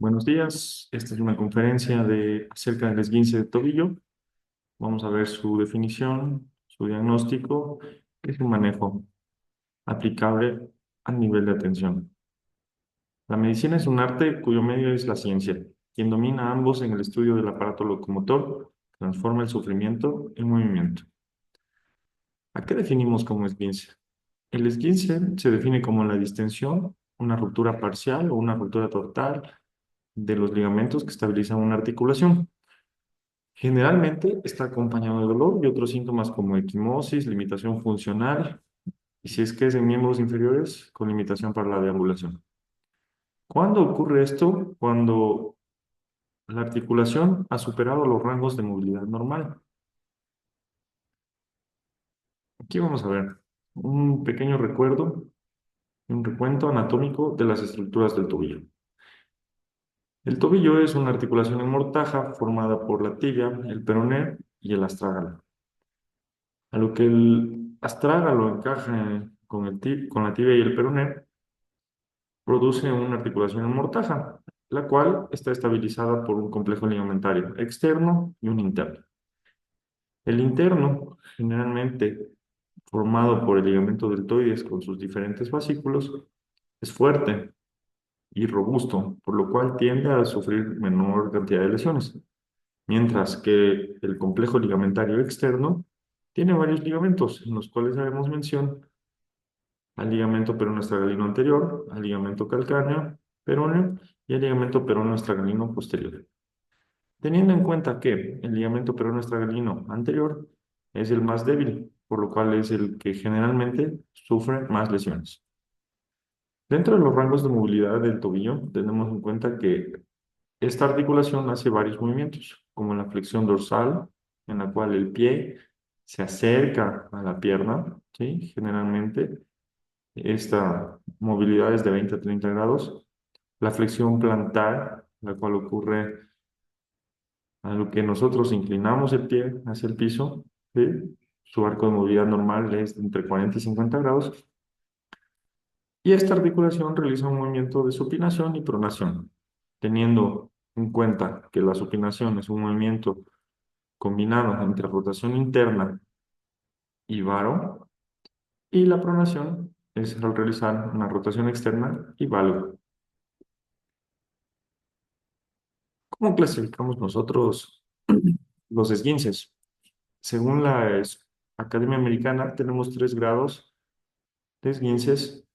Buenos días, esta es una conferencia acerca del esguince de tobillo. Vamos a ver su definición, su diagnóstico y su manejo aplicable al nivel de atención. La medicina es un arte cuyo medio es la ciencia. Quien domina ambos en el estudio del aparato locomotor transforma el sufrimiento en movimiento. ¿A qué definimos como esguince? El esguince se define como la distensión, una ruptura parcial o una ruptura total de los ligamentos que estabilizan una articulación. Generalmente está acompañado de dolor y otros síntomas como equimosis, limitación funcional y si es que es en miembros inferiores, con limitación para la deambulación. ¿Cuándo ocurre esto? Cuando la articulación ha superado los rangos de movilidad normal. Aquí vamos a ver un pequeño recuerdo, un recuento anatómico de las estructuras del tobillo. El tobillo es una articulación en mortaja formada por la tibia, el peroné y el astrágalo. A lo que el astrágalo encaja con la tibia y el peroné, produce una articulación en mortaja, la cual está estabilizada por un complejo ligamentario externo y un interno. El interno, generalmente formado por el ligamento deltoides con sus diferentes fascículos, es fuerte y robusto, por lo cual tiende a sufrir menor cantidad de lesiones, mientras que el complejo ligamentario externo tiene varios ligamentos, en los cuales haremos mención al ligamento peronoestragalino anterior, al ligamento calcáneo peroneo y al ligamento peronoestragalino posterior. Teniendo en cuenta que el ligamento peronoestragalino anterior es el más débil, por lo cual es el que generalmente sufre más lesiones. Dentro de los rangos de movilidad del tobillo, tenemos en cuenta que esta articulación hace varios movimientos, como la flexión dorsal, en la cual el pie se acerca a la pierna, ¿sí? Generalmente esta movilidad es de 20 a 30 grados. La flexión plantar, la cual ocurre a lo que nosotros inclinamos el pie hacia el piso, ¿sí? Su arco de movilidad normal es entre 40 y 50 grados. Y esta articulación realiza un movimiento de supinación y pronación, teniendo en cuenta que la supinación es un movimiento combinado entre rotación interna y varo, y la pronación es al realizar una rotación externa y valgo. ¿Cómo clasificamos nosotros los esguinces? Según la Academia Americana, tenemos 3 grados de esguinces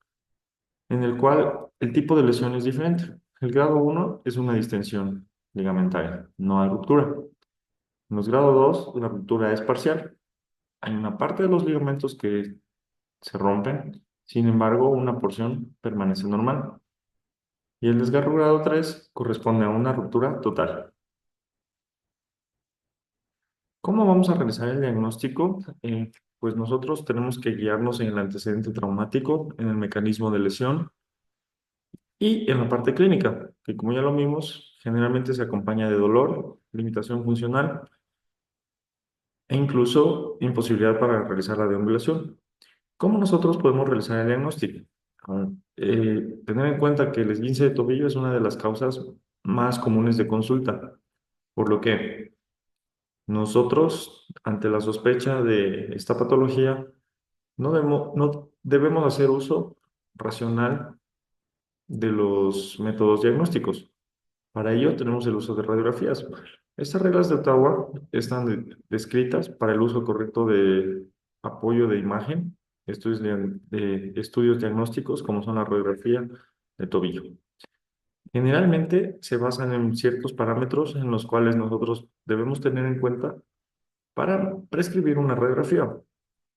en el cual el tipo de lesión es diferente. El grado 1 es una distensión ligamentaria, no hay ruptura. En los grado 2 la ruptura es parcial. Hay una parte de los ligamentos que se rompen, sin embargo, una porción permanece normal. Y el desgarro grado 3 corresponde a una ruptura total. ¿Cómo vamos a realizar el diagnóstico? Pues nosotros tenemos que guiarnos en el antecedente traumático, en el mecanismo de lesión y en la parte clínica, que como ya lo vimos, generalmente se acompaña de dolor, limitación funcional e incluso imposibilidad para realizar la deambulación. ¿Cómo nosotros podemos realizar el diagnóstico? Ah, Tener en cuenta que el esguince de tobillo es una de las causas más comunes de consulta, por lo que nosotros, ante la sospecha de esta patología, no debemos hacer uso racional de los métodos diagnósticos. Para ello tenemos el uso de radiografías. Estas reglas de Ottawa están descritas para el uso correcto de apoyo de imagen, de estudios diagnósticos como son la radiografía de tobillo. Generalmente se basan en ciertos parámetros en los cuales nosotros debemos tener en cuenta para prescribir una radiografía.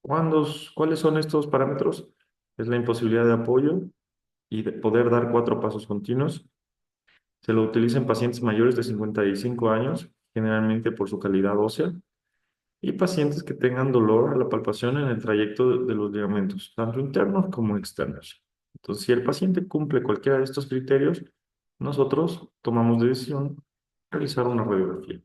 ¿Cuáles son estos parámetros? Es la imposibilidad de apoyo y de poder dar 4 pasos continuos. Se lo utiliza en pacientes mayores de 55 años, generalmente por su calidad ósea, y pacientes que tengan dolor a la palpación en el trayecto de los ligamentos, tanto internos como externos. Entonces, si el paciente cumple cualquiera de estos criterios, nosotros tomamos la decisión de realizar una radiografía.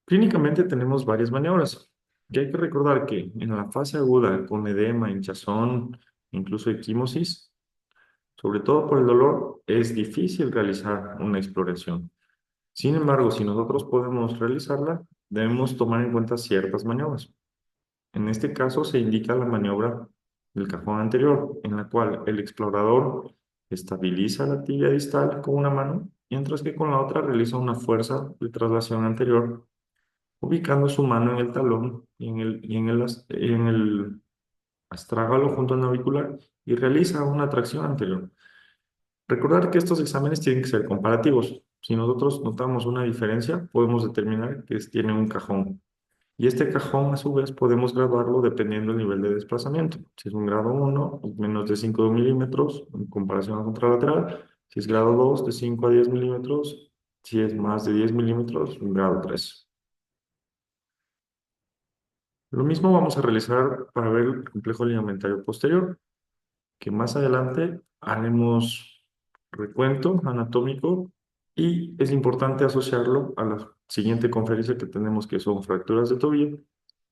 Clínicamente tenemos varias maniobras, y hay que recordar que en la fase aguda con edema, hinchazón, incluso equimosis, Sobre todo por el dolor, es difícil realizar una exploración. Sin embargo, si nosotros podemos realizarla, debemos tomar en cuenta ciertas maniobras. En este caso se indica la maniobra del cajón anterior, en la cual el explorador estabiliza la tibia distal con una mano, mientras que con la otra realiza una fuerza de traslación anterior, ubicando su mano en el talón y en el astrágalo junto al navicular y realiza una tracción anterior. Recordar que estos exámenes tienen que ser comparativos. Si nosotros notamos una diferencia, podemos determinar que tiene un cajón. Y este cajón, a su vez, podemos graduarlo dependiendo del nivel de desplazamiento. Si es un grado 1, menos de 5 milímetros en comparación a contralateral. Si es grado 2, de 5 a 10 milímetros. Si es más de 10 milímetros, un grado 3. Lo mismo vamos a realizar para ver el complejo ligamentario posterior, que más adelante haremos recuento anatómico y es importante asociarlo a la siguiente conferencia que tenemos, que son fracturas de tobillo,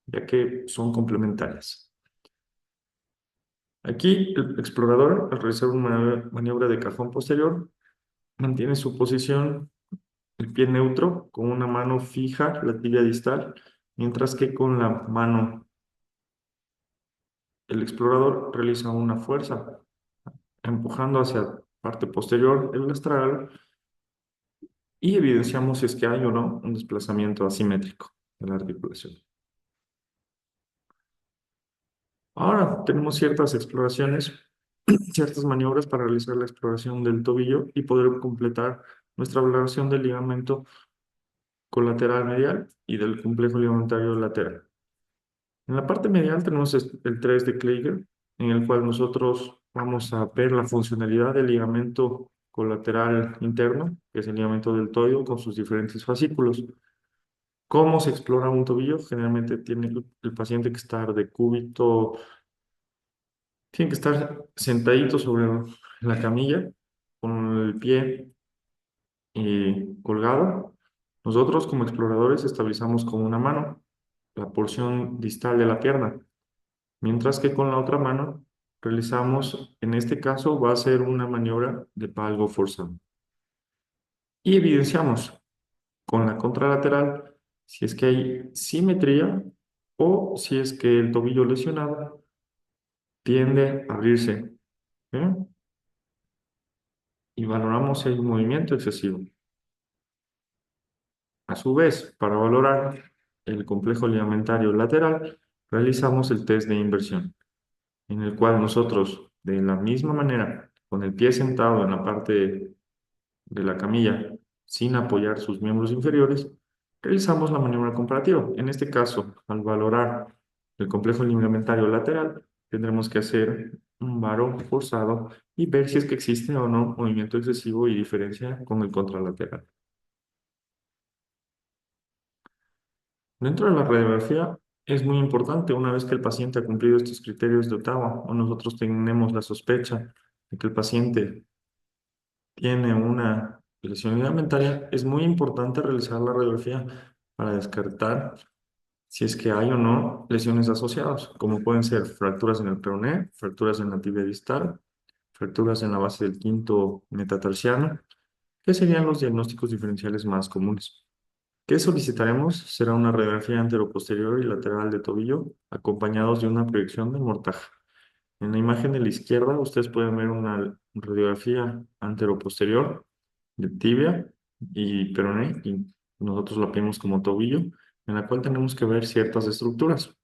ya que son complementarias. Aquí el explorador, al realizar una maniobra de cajón posterior, mantiene su posición, el pie neutro, con una mano fija, la tibia distal, mientras que con la mano, el explorador realiza una fuerza, empujando hacia la parte posterior el astral y evidenciamos si es que hay o no un desplazamiento asimétrico de la articulación. Ahora tenemos ciertas exploraciones, ciertas maniobras para realizar la exploración del tobillo y poder completar nuestra valoración del ligamento colateral medial y del complejo ligamentario lateral. En la parte medial tenemos el 3 de Kleiger, en el cual nosotros vamos a ver la funcionalidad del ligamento colateral interno, que es el ligamento del tobillo con sus diferentes fascículos. ¿Cómo se explora un tobillo? Generalmente tiene el paciente que estar de cúbito, tiene que estar sentadito sobre la camilla, con el pie colgado. Nosotros como exploradores estabilizamos con una mano la porción distal de la pierna, mientras que con la otra mano realizamos, en este caso va a ser una maniobra de valgo forzado. Y evidenciamos con la contralateral si es que hay simetría o si es que el tobillo lesionado tiende a abrirse. ¿Eh? Y valoramos si hay un movimiento excesivo. A su vez, para valorar el complejo ligamentario lateral, realizamos el test de inversión, en el cual nosotros, de la misma manera, con el pie sentado en la parte de la camilla, sin apoyar sus miembros inferiores, realizamos la maniobra comparativa. En este caso, al valorar el complejo ligamentario lateral, tendremos que hacer un varo forzado y ver si es que existe o no movimiento excesivo y diferencia con el contralateral. Dentro de la radiografía es muy importante, una vez que el paciente ha cumplido estos criterios de Ottawa o nosotros tenemos la sospecha de que el paciente tiene una lesión ligamentaria, es muy importante realizar la radiografía para descartar si es que hay o no lesiones asociadas, como pueden ser fracturas en el peroné, fracturas en la tibia distal, fracturas en la base del quinto metatarsiano, que serían los diagnósticos diferenciales más comunes. ¿Qué solicitaremos? Será una radiografía anteroposterior y lateral de tobillo, acompañados de una proyección de mortaja. En la imagen de la izquierda, ustedes pueden ver una radiografía anteroposterior de tibia y peroné, y nosotros la vemos como tobillo, en la cual tenemos que ver ciertas estructuras.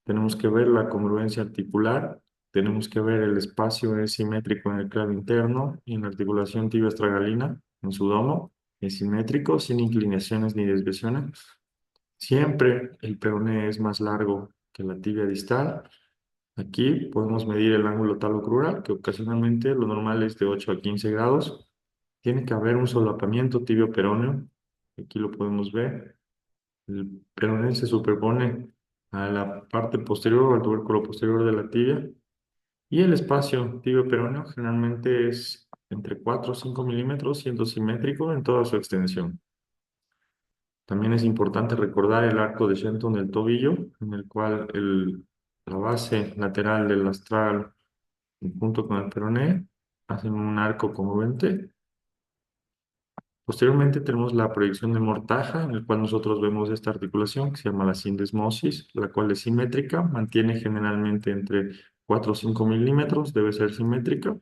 Tenemos que ver la congruencia articular, tenemos que ver el espacio es simétrico en el clavo interno y en la articulación tibio-estragalina, en su domo, es simétrico, sin inclinaciones ni desviaciones. Siempre el peroné es más largo que la tibia distal. Aquí podemos medir el ángulo talocrural, que ocasionalmente lo normal es de 8 a 15 grados. Tiene que haber un solapamiento tibio-peróneo. Aquí lo podemos ver. El peroné se superpone a la parte posterior o al tubérculo posterior de la tibia. Y el espacio tibio-peróneo generalmente es entre 4 o 5 milímetros, siendo simétrico en toda su extensión. También es importante recordar el arco de Shenton del tobillo, en el cual la base lateral del astral junto con el peroné hacen un arco congruente. Posteriormente tenemos la proyección de mortaja, en el cual nosotros vemos esta articulación que se llama la sindesmosis, la cual es simétrica, mantiene generalmente entre 4 o 5 milímetros, debe ser simétrica.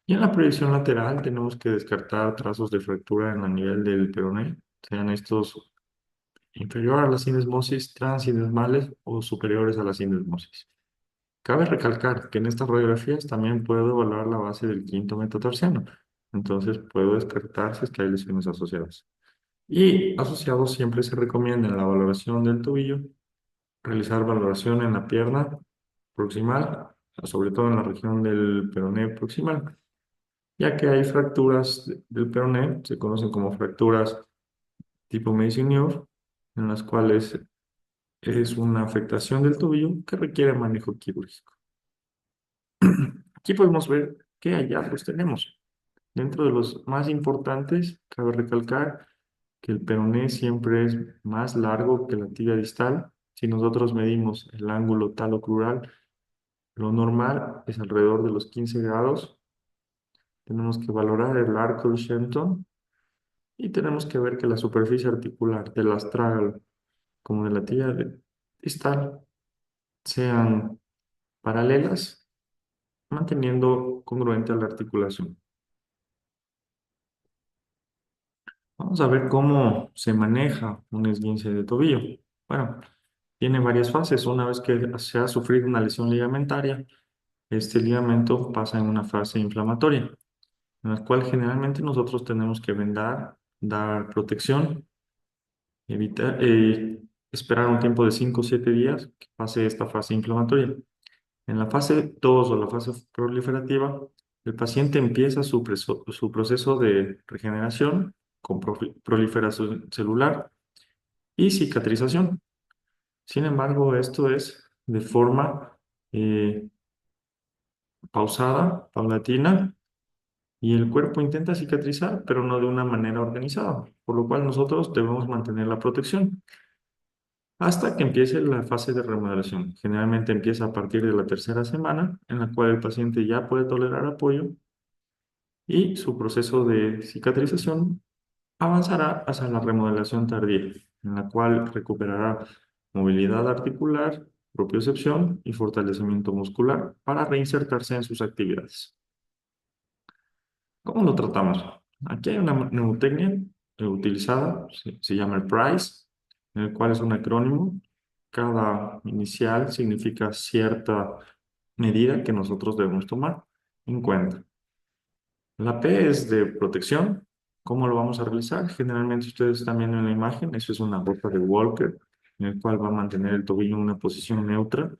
Y en la proyección lateral tenemos que descartar trazos de fractura en el nivel del peroné, sean estos inferior a la sindesmosis, transindesmales o superiores a la sindesmosis. Cabe recalcar que en estas radiografías también puedo evaluar la base del quinto metatarsiano, entonces puedo descartar si es que hay lesiones asociadas. Y asociados siempre se recomienda en la valoración del tobillo realizar valoración en la pierna proximal, sobre todo en la región del peroné proximal, ya que hay fracturas del peroné, se conocen como fracturas tipo Mason-Neuf, en las cuales es una afectación del tobillo que requiere manejo quirúrgico. Aquí podemos ver qué hallazgos tenemos. Dentro de los más importantes, cabe recalcar que el peroné siempre es más largo que la tibia distal. Si nosotros medimos el ángulo talocrural, lo normal es alrededor de los 15 grados. Tenemos que valorar el arco de Shenton y tenemos que ver que la superficie articular del astragal como de la tibia distal sean paralelas, manteniendo congruente la articulación. Vamos a ver cómo se maneja un esguince de tobillo. Bueno, tiene varias fases. Una vez que se ha sufrido una lesión ligamentaria, este ligamento pasa en una fase inflamatoria, en la cual generalmente nosotros tenemos que vendar, dar protección, evitar, esperar un tiempo de 5 o 7 días que pase esta fase inflamatoria. En la fase 2 o la fase proliferativa, el paciente empieza su proceso de regeneración con proliferación celular y cicatrización. Sin embargo, esto es de forma eh, pausada, paulatina, y el cuerpo intenta cicatrizar, pero no de una manera organizada, por lo cual nosotros debemos mantener la protección hasta que empiece la fase de remodelación. Generalmente empieza a partir de la tercera semana, en la cual el paciente ya puede tolerar apoyo y su proceso de cicatrización avanzará hacia la remodelación tardía, en la cual recuperará movilidad articular, propiocepción y fortalecimiento muscular para reinsertarse en sus actividades. ¿Cómo lo tratamos? Aquí hay una mnemotecnia utilizada, se llama el PRICE, en el cual es un acrónimo. Cada inicial significa cierta medida que nosotros debemos tomar en cuenta. La P es de protección. ¿Cómo lo vamos a realizar? Generalmente ustedes están viendo en la imagen, eso es una bota de Walker, en el cual va a mantener el tobillo en una posición neutra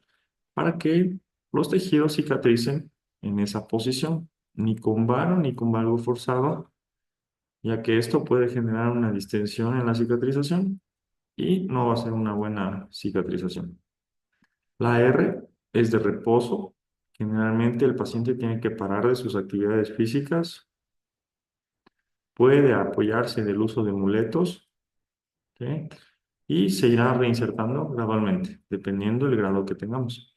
para que los tejidos cicatricen en esa posición, ni con varo ni con valgo forzado, ya que esto puede generar una distensión en la cicatrización y no va a ser una buena cicatrización. La R es de reposo. Generalmente el paciente tiene que parar de sus actividades físicas, puede apoyarse del uso de muletos, ¿ok? Y se irá reinsertando gradualmente, dependiendo del grado que tengamos.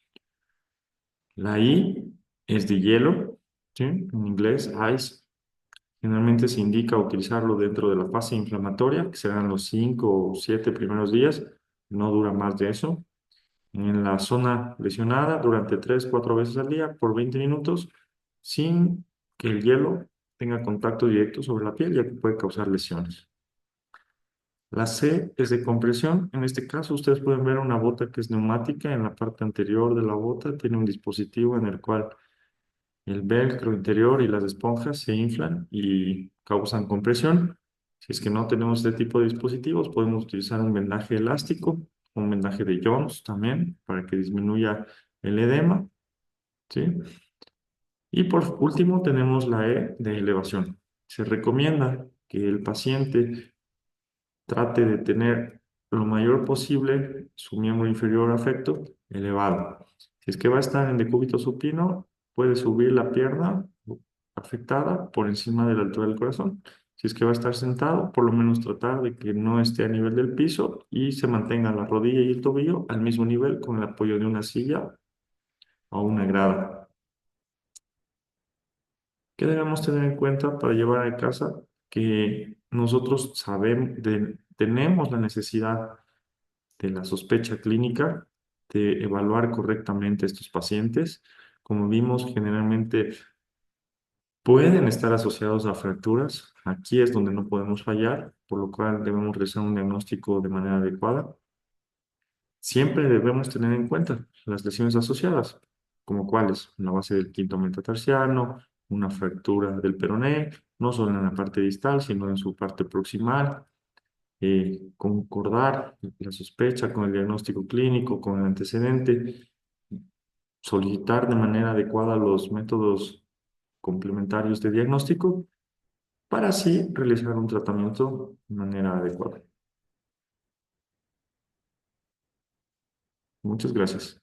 La I es de hielo, ¿sí? En inglés, ice. Generalmente se indica utilizarlo dentro de la fase inflamatoria, que serán los 5 o 7 primeros días, no dura más de eso. En la zona lesionada, durante 3 4 veces al día, por 20 minutos, sin que el hielo tenga contacto directo sobre la piel, ya que puede causar lesiones. La C es de compresión. En este caso, ustedes pueden ver una bota que es neumática. En la parte anterior de la bota tiene un dispositivo en el cual el velcro interior y las esponjas se inflan y causan compresión. Si es que no tenemos este tipo de dispositivos, podemos utilizar un vendaje elástico, un vendaje de Jones también, para que disminuya el edema, ¿sí? Y por último tenemos la E de elevación. Se recomienda que el paciente trate de tener lo mayor posible su miembro inferior afecto elevado. Si es que va a estar en decúbito supino, puede subir la pierna afectada por encima de la altura del corazón. Si es que va a estar sentado, por lo menos tratar de que no esté a nivel del piso y se mantenga la rodilla y el tobillo al mismo nivel con el apoyo de una silla o una grada. ¿Qué debemos tener en cuenta para llevar a casa? Que nosotros tenemos la necesidad de la sospecha clínica, de evaluar correctamente a estos pacientes. Como vimos, generalmente pueden estar asociados a fracturas. Aquí es donde no podemos fallar, por lo cual debemos realizar un diagnóstico de manera adecuada. Siempre debemos tener en cuenta las lesiones asociadas, como cuáles, una base del quinto metatarsiano, una fractura del peroné, no solo en la parte distal, sino en su parte proximal, concordar la sospecha con el diagnóstico clínico, con el antecedente, solicitar de manera adecuada los métodos complementarios de diagnóstico para así realizar un tratamiento de manera adecuada. Muchas gracias.